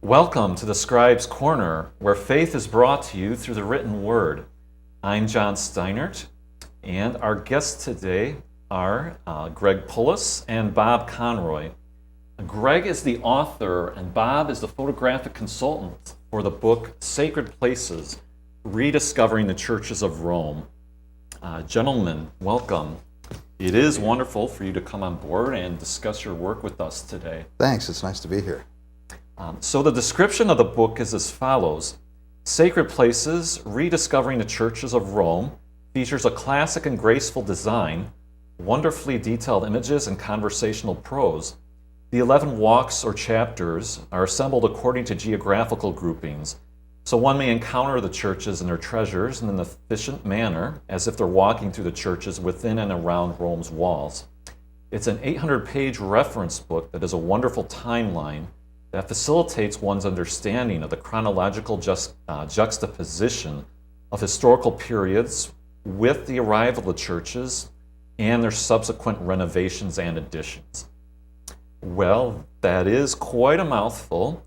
Welcome to the Scribe's Corner, where faith is brought to you through the written word. I'm John Steinert, and our guests today are Greg Pullis and Bob Conroy. Greg is the author, and Bob is the photographic consultant for the book Sacred Places, Rediscovering the Churches of Rome. Gentlemen, welcome. It is wonderful for you to come on board and discuss your work with us today. Thanks, it's nice to be here. So the description of the book is as follows. Sacred Places, Rediscovering the Churches of Rome features a classic and graceful design, wonderfully detailed images, and conversational prose. The 11 walks or chapters are assembled according to geographical groupings, so one may encounter the churches and their treasures in an efficient manner, as if they're walking through the churches within and around Rome's walls. It's an 800-page reference book that is a wonderful timeline that facilitates one's understanding of the chronological juxtaposition of historical periods with the arrival of the churches and their subsequent renovations and additions. Well, that is quite a mouthful.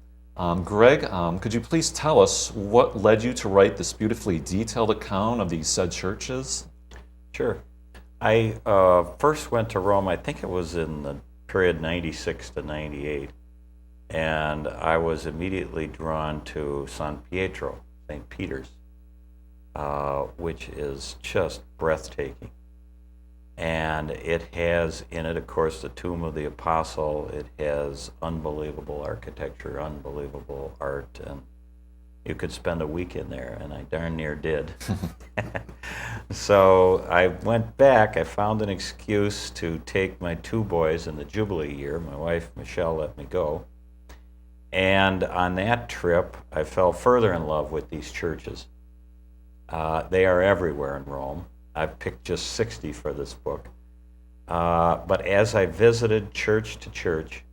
Greg, could you please tell us what led you to write this beautifully detailed account of these said churches? Sure. I first went to Rome, I think it was in the period 96 to 98. And I was immediately drawn to San Pietro, St. Peter's, which is just breathtaking. And it has in it, of course, the tomb of the apostle. It has unbelievable architecture, unbelievable art, and you could spend a week in there, and I darn near did. So I went back. I found an excuse to take my two boys in the Jubilee year. My wife, Michelle, let me go. And on that trip, I fell further in love with these churches. They are everywhere in Rome. I've picked just 60 for this book. But as I visited church to church,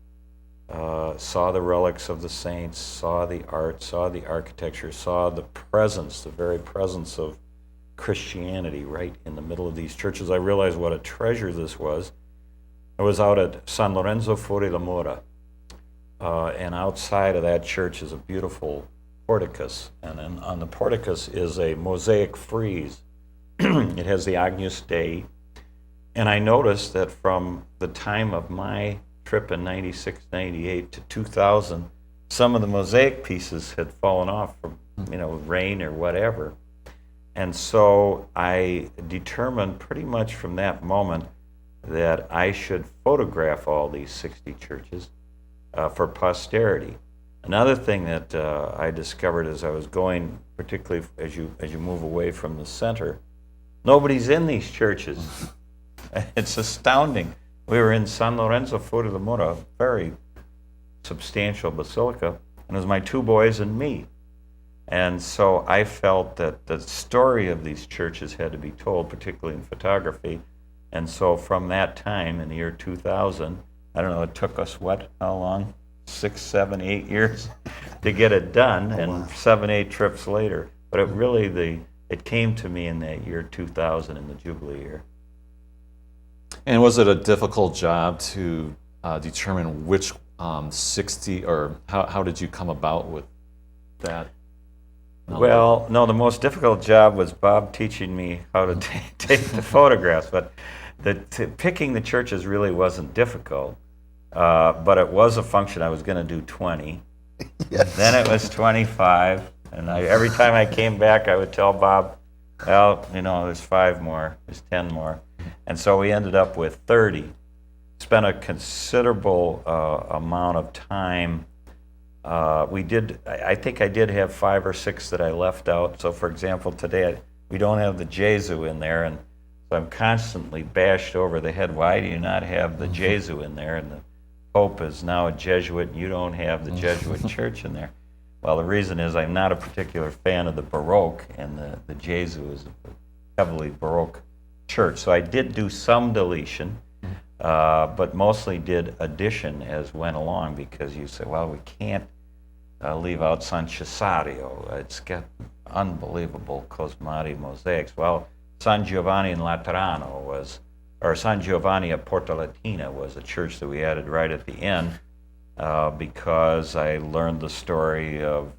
saw the relics of the saints, saw the art, saw the architecture, saw the presence, the very presence of Christianity right in the middle of these churches, I realized what a treasure this was. I was out at San Lorenzo fuori la Mura. And outside of that church is a beautiful porticus, and then on the porticus is a mosaic frieze. It has the Agnus Dei, and I noticed that from the time of my trip in 96, 98 to 2000, some of the mosaic pieces had fallen off from rain or whatever. And so I determined pretty much from that moment that I should photograph all these 60 churches for posterity. Another thing that I discovered as I was going, particularly as you move away from the center, nobody's in these churches. It's astounding. We were in San Lorenzo fuori la Mura, a very substantial basilica, and it was my two boys and me. And so I felt that the story of these churches had to be told, particularly in photography. And so from that time, in the year 2000, I don't know, it took us how long? 6, 7, 8 years to get it done, and 7, 8 trips later. But it really, it came to me in that year 2000, in the Jubilee year. And was it a difficult job to determine which 60, or how did you come about with that? Well, no, the most difficult job was Bob teaching me how to take the photographs, but picking the churches really wasn't difficult. But it was a function. I was going to do 20. Yes. Then it was 25. And every time I came back, I would tell Bob, well, there's 5 more, there's 10 more. And so we ended up with 30. Spent a considerable amount of time. I think I did have 5 or 6 that I left out. So, for example, today we don't have the Jesu in there, and so I'm constantly bashed over the head. Why do you not have the Jesu in there? And the Pope is now a Jesuit, and you don't have the Jesuit church in there. Well, the reason is I'm not a particular fan of the Baroque, and the Jesu is a heavily Baroque church. So I did do some deletion, but mostly did addition as went along, because you say, well, we can't leave out San Cesario. It's got unbelievable Cosmati mosaics. Well, San Giovanni in Laterano San Giovanni at Porta Latina was a church that we added right at the end. because I learned the story of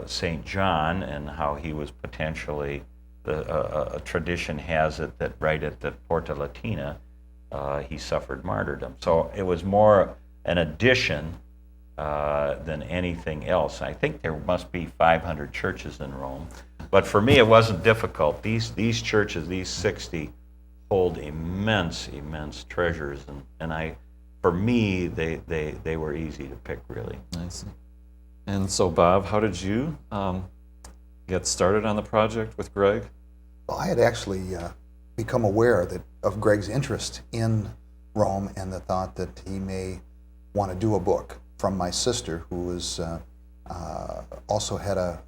St. John and how he was potentially, a tradition has it that right at the Porta Latina, he suffered martyrdom. So it was more an addition than anything else. I think there must be 500 churches in Rome, but for me it wasn't difficult. These churches, these 60, hold immense treasures, and for me they were easy to pick, really. I see. And so, Bob, how did you get started on the project with Greg? Well, I had actually become aware of Greg's interest in Rome and the thought that he may want to do a book from my sister, who was also had a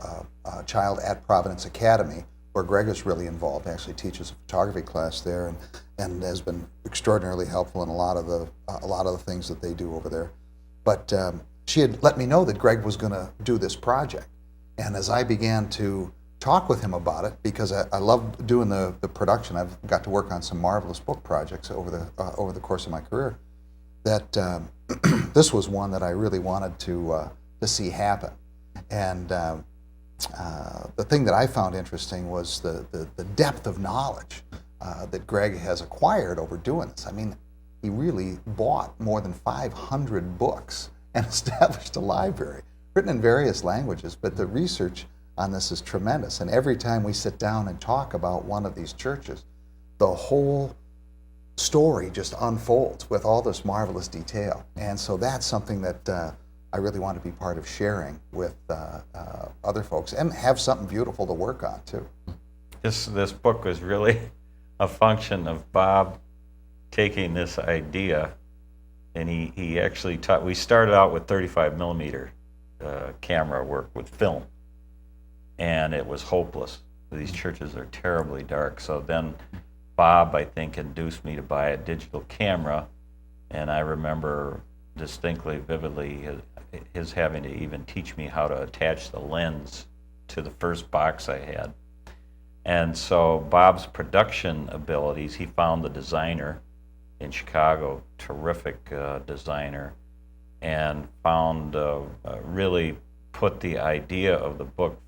child at Providence Academy, where Greg is really involved. He actually teaches a photography class there, and has been extraordinarily helpful in a lot of the things that they do over there. But she had let me know that Greg was going to do this project, and as I began to talk with him about it, because I love doing the production. I've got to work on some marvelous book projects over the course of my career. That this was one that I really wanted to see happen. And the thing that I found interesting was the depth of knowledge that Greg has acquired over doing this. I mean, he really bought more than 500 books and established a library, written in various languages, but the research on this is tremendous. And every time we sit down and talk about one of these churches, the whole story just unfolds with all this marvelous detail. And so that's something that I really want to be part of sharing with other folks and have something beautiful to work on too. This book was really a function of Bob taking this idea, and he actually taught. We started out with 35 millimeter camera work with film, and it was hopeless. These churches are terribly dark. So then Bob, I think, induced me to buy a digital camera, and I remember distinctly, vividly, his having to even teach me how to attach the lens to the first box I had. And so Bob's production abilities, he found the designer in Chicago, terrific designer, and found really put the idea of the book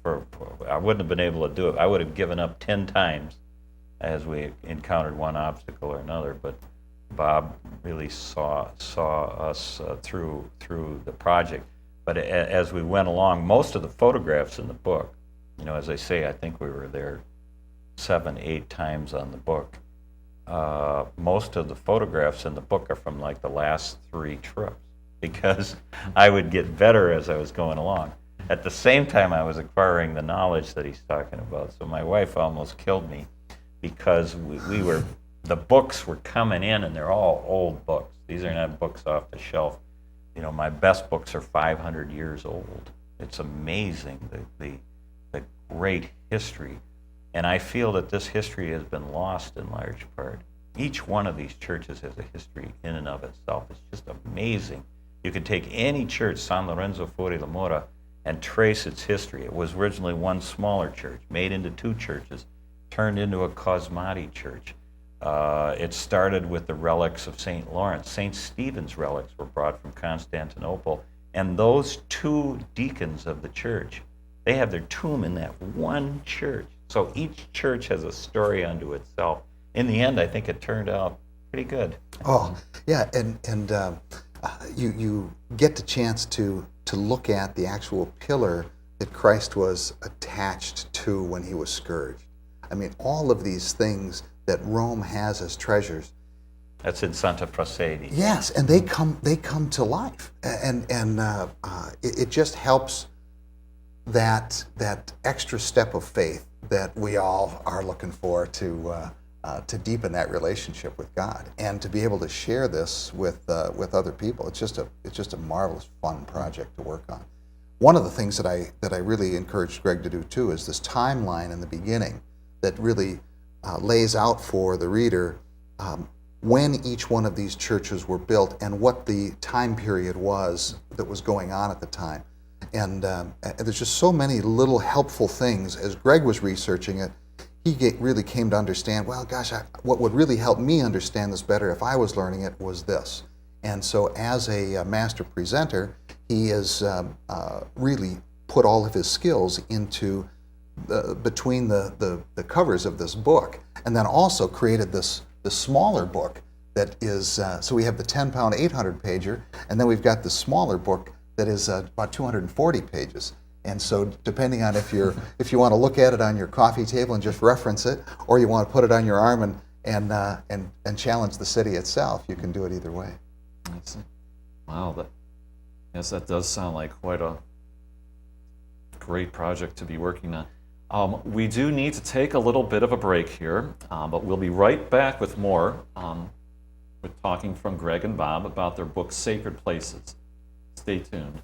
I wouldn't have been able to do it. I would have given up 10 times as we encountered one obstacle or another, but Bob really saw us through the project. But as we went along, most of the photographs in the book, as I say, I think we were there 7-8 times on the book. Most of the photographs in the book are from like the last 3 trips, because I would get better as I was going along. At the same time, I was acquiring the knowledge that he's talking about. So my wife almost killed me, because the books were coming in, and they're all old books. These are not books off the shelf. My best books are 500 years old. It's amazing, the great history. And I feel that this history has been lost in large part. Each one of these churches has a history in and of itself. It's just amazing. You could take any church, San Lorenzo Fuori La Mora, and trace its history. It was originally one smaller church, made into 2 churches, turned into a Cosmati church. It started with the relics of St. Lawrence. St. Stephen's relics were brought from Constantinople, and those 2 deacons of the church, they have their tomb in that one church. So each church has a story unto itself. In the end, I think it turned out pretty good. Oh, yeah, and you get the chance to look at the actual pillar that Christ was attached to when he was scourged. I mean, all of these things that Rome has as treasures. That's in Santa Prassedi. Yes, and they come to life, and it just helps that extra step of faith that we all are looking for to deepen that relationship with God, and to be able to share this with other people. It's just a marvelous, fun project to work on. One of the things that I really encouraged Greg to do too is this timeline in the beginning that really lays out for the reader when each one of these churches were built and what the time period was that was going on at the time. And there's just so many little helpful things. As Greg was researching it, he really came to understand, well, gosh, what would really help me understand this better if I was learning it was this. And so as a master presenter, he has really put all of his skills into between the covers of this book, and then also created this smaller book that is, so we have the 10-pound 800-pager, and then we've got the smaller book that is about 240 pages. And so depending on if you want to look at it on your coffee table and just reference it, or you want to put it on your arm and challenge the city itself, you can do it either way. I see. Wow, that does sound like quite a great project to be working on. We do need to take a little bit of a break here, but we'll be right back with more. We're talking from Greg and Bob about their book, Sacred Places. Stay tuned.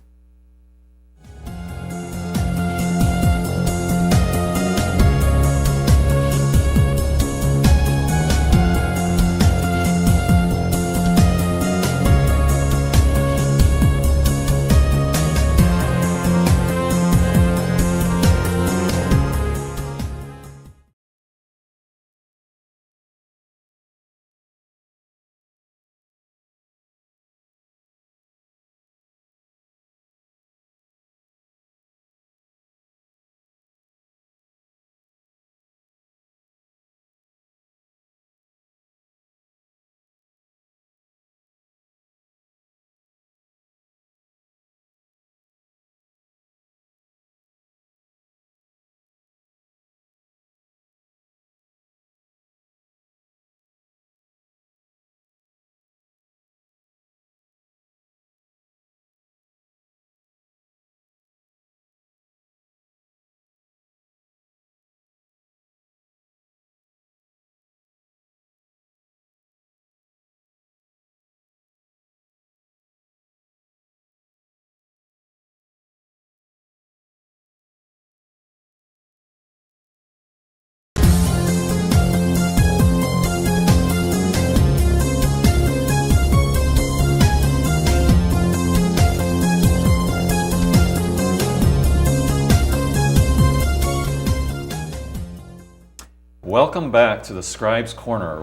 Welcome back to the Scribe's Corner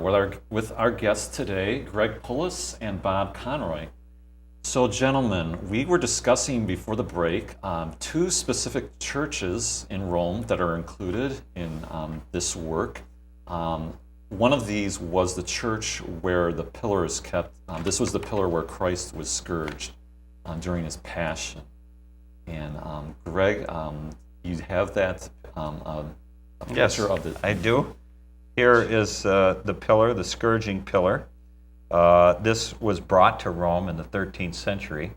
with our guests today, Greg Pullis and Bob Conroy. So gentlemen, we were discussing before the break two specific churches in Rome that are included in this work. One of these was the church where the pillar is kept. This was the pillar where Christ was scourged during his passion. And Greg, you have that Yes, picture of it. I do. Here is the pillar, the scourging pillar. This was brought to Rome in the 13th century.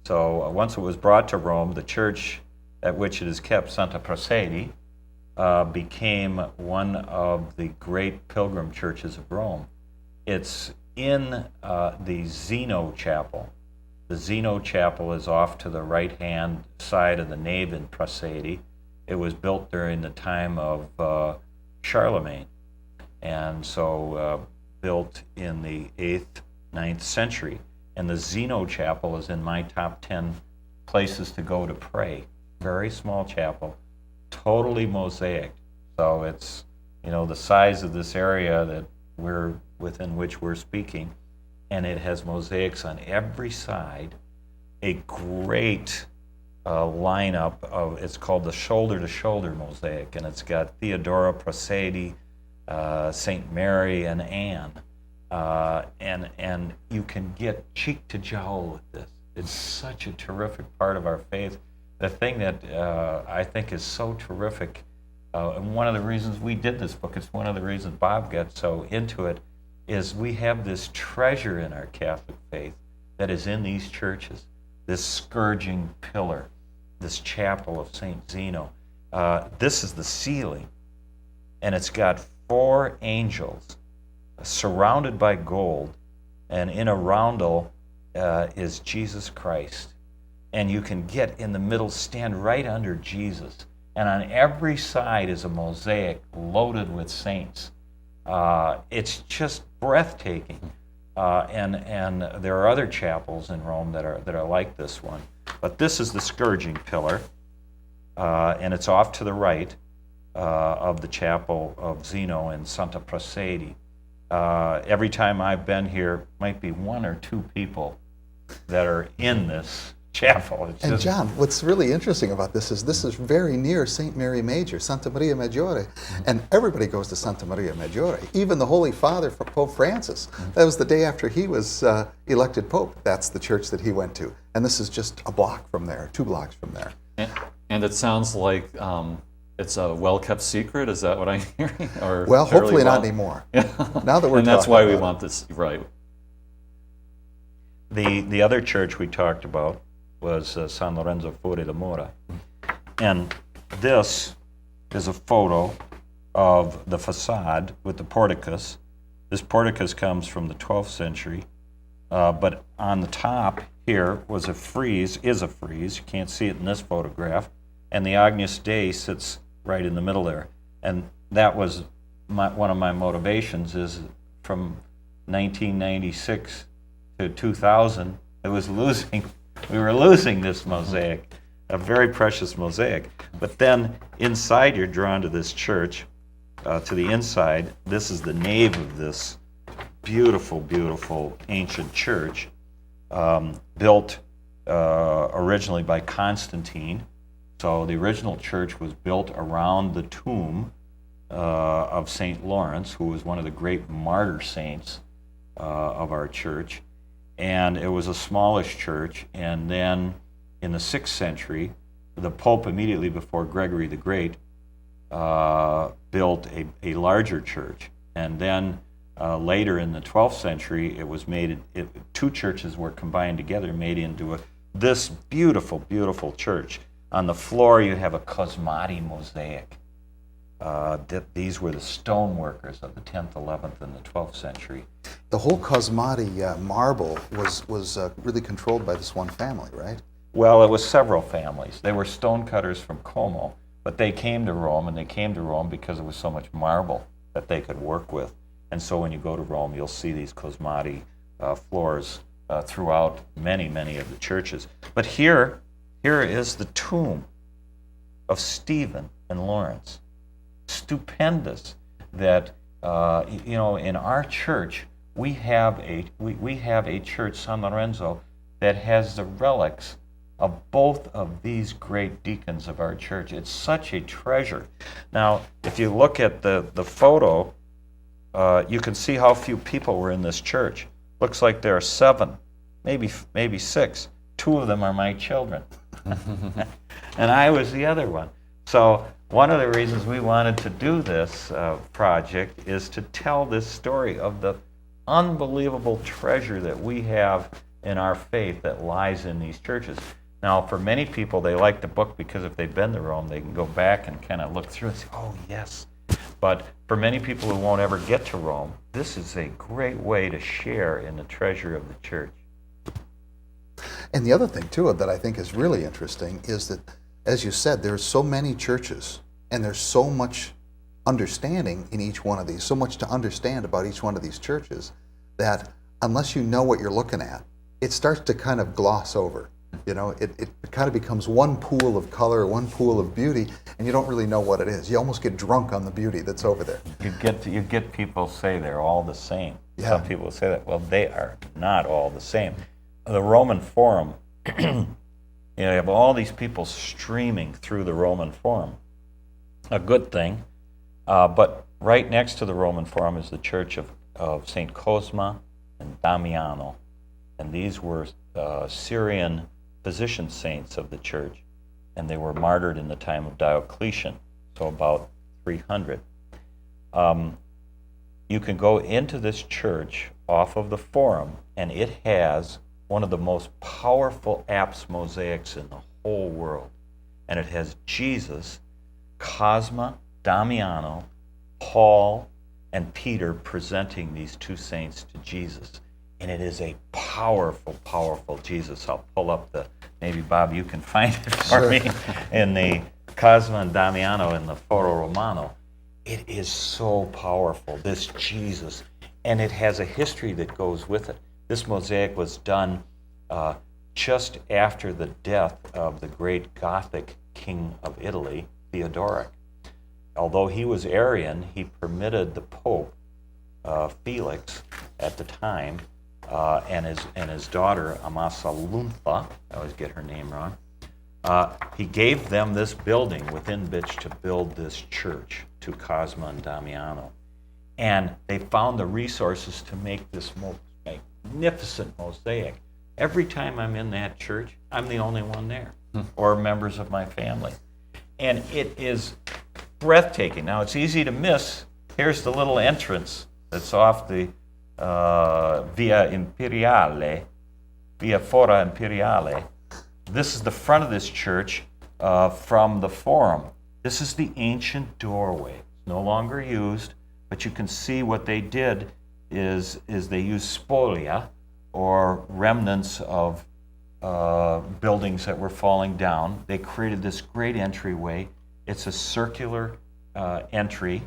So once it was brought to Rome, the church at which it is kept, Santa Prassedi, became one of the great pilgrim churches of Rome. It's in the Zeno Chapel. The Zeno Chapel is off to the right-hand side of the nave in Prassedi. It was built during the time of Charlemagne, and so built in the 8th, 9th century. And the Zeno Chapel is in my top 10 places to go to pray. Very small chapel, totally mosaic. So it's, the size of this area that within which we're speaking, and it has mosaics on every side. A great lineup of, it's called the shoulder-to-shoulder mosaic, and it's got Theodora Prassedi, St. Mary, and Anne. And you can get cheek to jowl with this. It's such a terrific part of our faith. The thing that I think is so terrific, and one of the reasons we did this book, it's one of the reasons Bob got so into it, is we have this treasure in our Catholic faith that is in these churches, this scourging pillar, this chapel of St. Zeno. This is the ceiling, and it's got 4 angels surrounded by gold, and in a roundel is Jesus Christ. And you can get in the middle, stand right under Jesus, and on every side is a mosaic loaded with saints. It's just breathtaking. And there are other chapels in Rome that are like this one. But this is the scourging pillar, and it's off to the right of the chapel of Zeno in Santa Prassedi. every time I've been here, might be one or two people that are in this chapel. It's And just, John, what's really interesting about this is very near St. Mary Major, Santa Maria Maggiore, and everybody goes to Santa Maria Maggiore. Even the Holy Father, Pope Francis, that was the day after he was elected Pope. That's the church that he went to. And this is just a block from there, 2 blocks from there. And it sounds like it's a well-kept secret. Is that what I'm hearing? Or Well, fairly hopefully not well? anymore. Now that we're and that's talking why we about want this, right. the other church we talked about was San Lorenzo Fuori de Mura. And this is a photo of the facade with the porticus. This porticus comes from the 12th century, but on the top here is a frieze. You can't see it in this photograph. And the Agnus Dei sits right in the middle there. And that was one of my motivations, is from 1996 to 2000, we were losing this mosaic, a very precious mosaic. But then inside, you're drawn to this church, to the inside. This is the nave of this beautiful, beautiful ancient church, built originally by Constantine. So the original church was built around the tomb of St. Lawrence, who was one of the great martyr saints of our church. And it was a smallish church. And then in the 6th century, the Pope, immediately before Gregory the Great, built a larger church. And then later in the 12th century, it was made, 2 churches were combined together, made into this beautiful, beautiful church. On the floor, you have a Cosmati mosaic. These were the stone workers of the 10th, 11th, and the 12th century. The whole Cosmati marble was really controlled by this one family, right? Well, it was several families. They were stonecutters from Como, but they came to Rome, and they came to Rome because there was so much marble that they could work with. And so when you go to Rome, you'll see these Cosmati floors throughout many, many of the churches. But here is the tomb of Stephen and Lawrence. Stupendous that, in our church, we have a church, San Lorenzo, that has the relics of both of these great deacons of our church. It's such a treasure. Now, if you look at the photo, you can see how few people were in this church. Looks like there are 7, maybe 6. 2 of them are my children. And I was the other one. So one of the reasons we wanted to do this project is to tell this story of the unbelievable treasure that we have in our faith that lies in these churches. Now, for many people, they like the book because if they've been to Rome, they can go back and kind of look through and say, oh, yes. But for many people who won't ever get to Rome, this is a great way to share in the treasure of the church. And the other thing, too, that I think is really interesting is that, as you said, there's so many churches, and there's so much understanding in each one of these, so much to understand about each one of these churches, that unless you know what you're looking at, it starts to kind of gloss over. It kind of becomes one pool of color, one pool of beauty, and you don't really know what it is. You almost get drunk on the beauty that's over there. You get people say they're all the same. Yeah. Some people say that. Well, they are not all the same. The Roman Forum, you have all these people streaming through the Roman Forum. A good thing. But right next to the Roman Forum is the church of St. Cosma and Damiano. And these were Syrian physician saints of the church. And they were martyred in the time of Diocletian, so about 300. You can go into this church off of the Forum, and it has one of the most powerful apse mosaics in the whole world. And it has Jesus, Cosma, Damiano, Paul, and Peter presenting these 2 saints to Jesus. And it is a powerful, powerful Jesus. I'll pull up maybe Bob, you can find it for me, in the Cosma and Damiano in the Foro Romano. It is so powerful, this Jesus. And it has a history that goes with it. This mosaic was done just after the death of the great Gothic king of Italy, Theodoric. Although he was Arian, he permitted the Pope Felix at the time, and his daughter Amasaluntha, I always get her name wrong. He gave them this building within which to build this church to Cosma and Damiano. And they found the resources to make this magnificent mosaic. Every time I'm in that church, I'm the only one there, or members of my family. And it is breathtaking. Now, it's easy to miss. Here's the little entrance that's off the Via Fora Imperiale. This is the front of this church from the Forum. This is the ancient doorway. It's no longer used, but you can see what they did is they used spolia, or remnants of buildings that were falling down. They created this great entryway. It's a circular entry,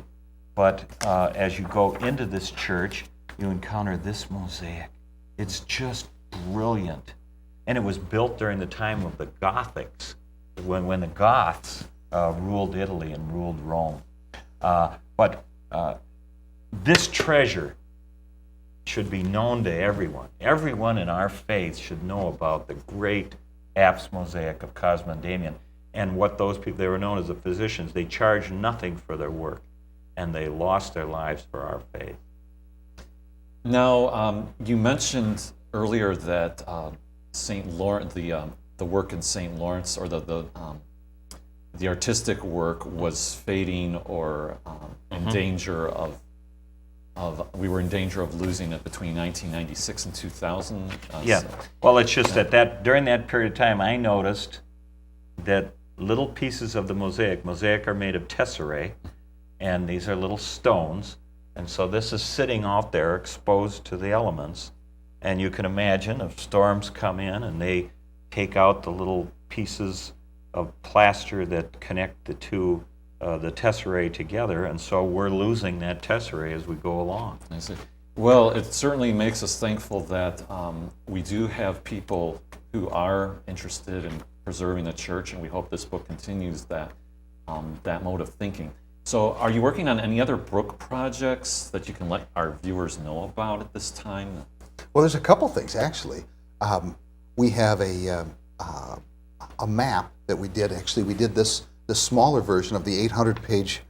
but as you go into this church, you encounter this mosaic. It's just brilliant. And it was built during the time of the Gothics, when the Goths ruled Italy and ruled Rome. But this treasure should be known to everyone. Everyone in our faith should know about the great apse mosaic of Cosma and Damian, and what those people, they were known as the physicians. They charged nothing for their work, and they lost their lives for our faith. Now, you mentioned earlier that St. Lawrence, the work in St. Lawrence, or the artistic work was fading, or in danger of we were in danger of losing it between 1996 and 2000. Yeah. Well, it's just that during that period of time, I noticed that little pieces of the mosaic are made of tesserae, and these are little stones, and so this is sitting out there exposed to the elements. And you can imagine if storms come in and they take out the little pieces of plaster that connect the two, the tesserae together, and so we're losing that tesserae as we go along. I see. Well, it certainly makes us thankful that we do have people who are interested in preserving the church, and we hope this book continues that mode of thinking. So are you working on any other book projects that you can let our viewers know about at this time? Well, there's a couple things, actually. We have a map that we did. Actually, we did this smaller version of the 800-page